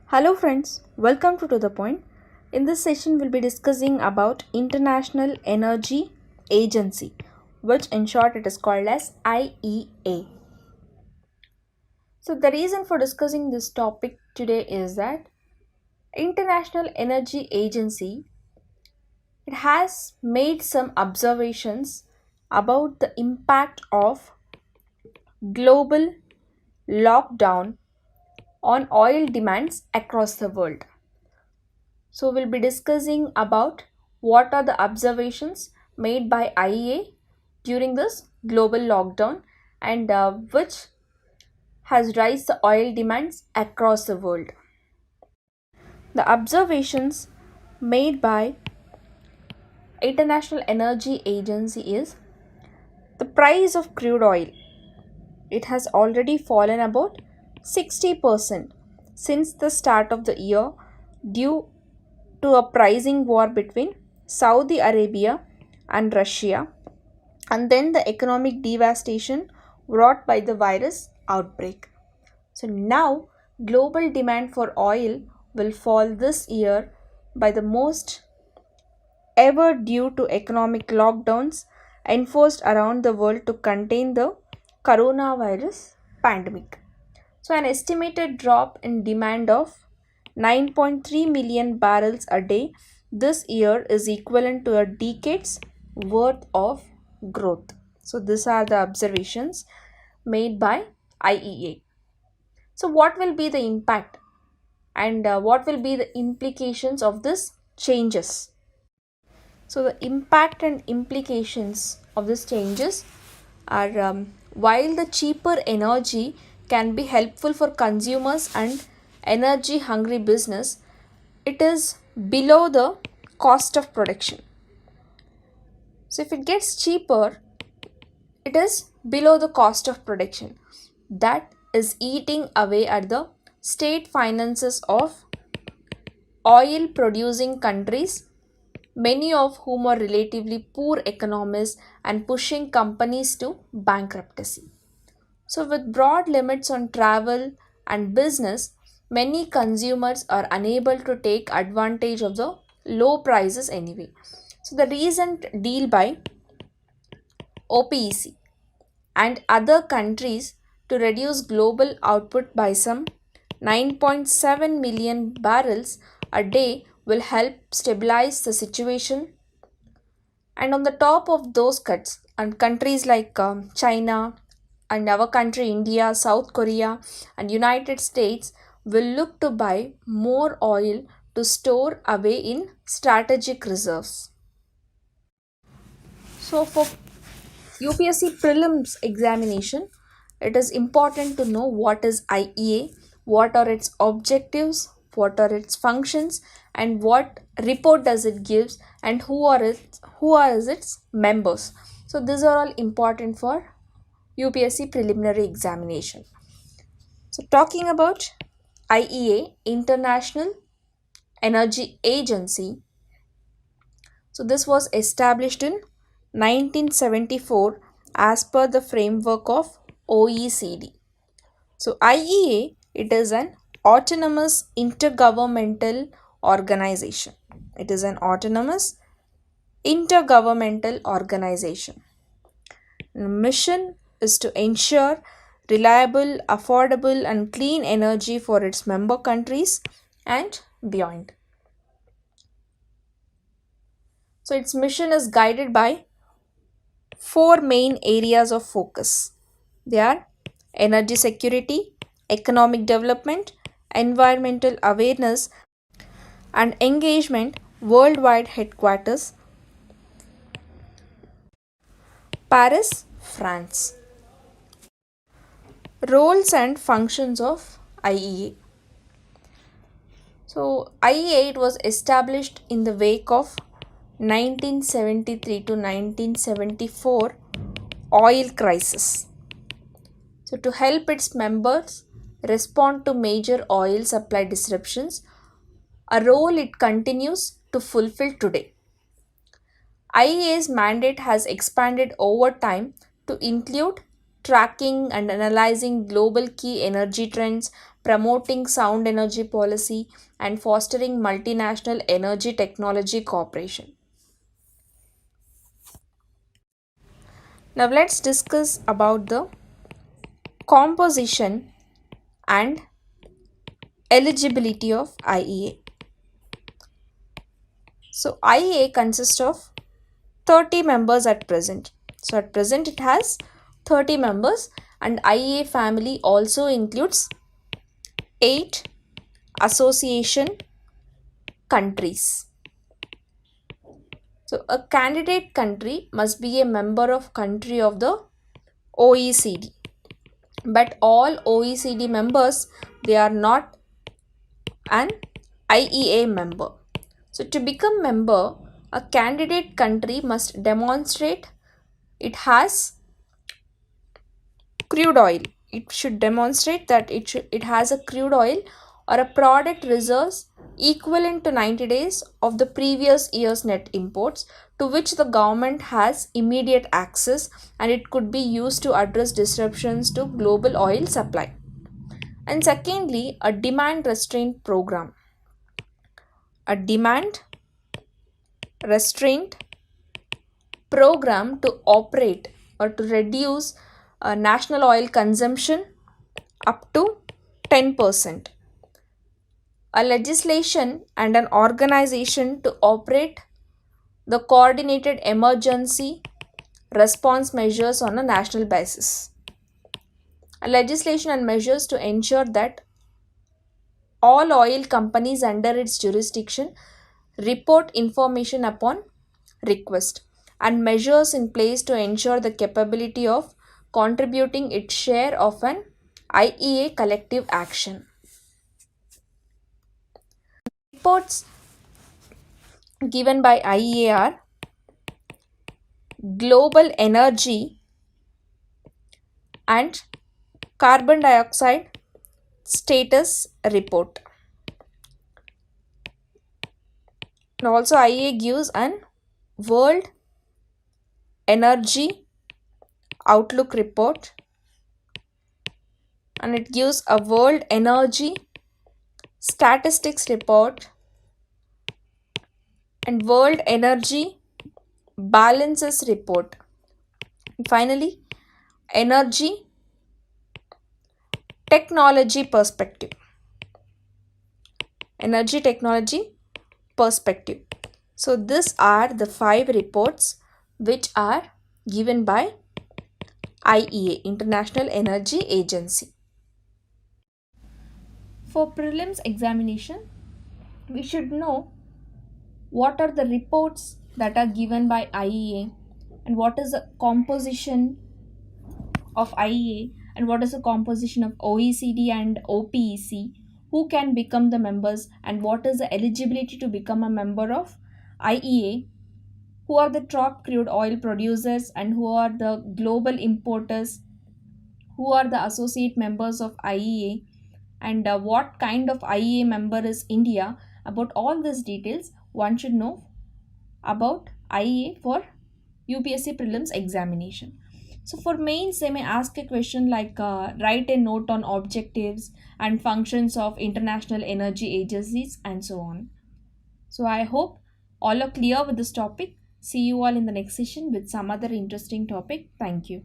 Hello friends, welcome to the Point. In this session we'll be discussing about International Energy Agency, which in short it is called as IEA. So the reason for discussing this topic today is that International Energy Agency it has made some observations about the impact of global lockdown on oil demands across the world. So we'll be discussing about what are the observations made by IEA during this global lockdown and which has raised the oil demands across the world. The observations made by International Energy Agency is the price of crude oil. It has already fallen about 60% since the start of the year due to a pricing war between Saudi Arabia and Russia, and then the economic devastation wrought by the virus outbreak. So now global demand for oil will fall this year by the most ever due to economic lockdowns enforced around the world to contain the coronavirus pandemic. So an estimated drop in demand of 9.3 million barrels a day this year is equivalent to a decade's worth of growth. So these are the observations made by IEA. So what will be the impact and what will be the implications of this changes? So the impact and implications of these changes are while the cheaper energy can be helpful for consumers and energy hungry business, it is below the cost of production. So if it gets cheaper, it is below the cost of production. That is eating away at the state finances of oil producing countries, many of whom are relatively poor economies and pushing companies to bankruptcy. So, with broad limits on travel and business, many consumers are unable to take advantage of the low prices anyway. So, the recent deal by OPEC and other countries to reduce global output by some 9.7 million barrels a day will help stabilize the situation. And on the top of those cuts, and countries like China and our country India, South Korea, and United States will look to buy more oil to store away in strategic reserves. So for UPSC prelims examination, it is important to know what is IEA, what are its objectives, what are its functions, and what report does it gives, and who are its members. So these are all important for UPSC preliminary examination. So talking about IEA, International Energy Agency. So this was established in 1974 as per the framework of OECD. So IEA it is an autonomous intergovernmental organization. It is an autonomous intergovernmental organization. The mission is to ensure reliable, affordable and clean energy for its member countries and beyond. So its mission is guided by four main areas of focus. They are energy security, economic development, environmental awareness, and engagement. Worldwide headquarters Paris, France. Roles and functions of IEA. So IEA it was established in the wake of 1973 to 1974 oil crisis. So to help its members respond to major oil supply disruptions, a role it continues to fulfill today. IEA's mandate has expanded over time to include tracking and analyzing global key energy trends, promoting sound energy policy, and fostering multinational energy technology cooperation. Now let's discuss about the composition and eligibility of IEA. So IEA consists of 30 members at present. So at present it has 30 members, and IEA family also includes 8 association countries. So a candidate country must be a member of country of the OECD. But all OECD members, they are not an IEA member. So to become member, a candidate country must demonstrate it has crude oil. It should demonstrate that it has a crude oil or a product reserves equivalent to 90 days of the previous year's net imports, to which the government has immediate access, and it could be used to address disruptions to global oil supply. And secondly, a demand restraint program. A demand restraint program to operate or to reduce national oil consumption up to 10%. A legislation and an organization to operate the coordinated emergency response measures on a national basis. A legislation and measures to ensure that all oil companies under its jurisdiction report information upon request, and measures in place to ensure the capability of contributing its share of an IEA collective action. Reports given by IEA are Global Energy and Carbon Dioxide Status Report. And also IEA gives an World Energy Outlook Report, and it gives a World Energy Statistics Report and World Energy Balances Report. And finally, Energy Technology Perspective. Energy Technology Perspective. So these are the 5 reports which are given by IEA, International Energy Agency. For prelims examination, we should know what are the reports that are given by IEA, and what is the composition of IEA, and what is the composition of OECD and OPEC, who can become the members, and what is the eligibility to become a member of IEA, who are the top crude oil producers, and who are the global importers, who are the associate members of IEA, and what kind of IEA member is India. About all these details, one should know about IEA for UPSC prelims examination. So for mains, they may ask a question like write a note on objectives and functions of international energy agencies and so on. So I hope all are clear with this topic. See you all in the next session with some other interesting topic. Thank you.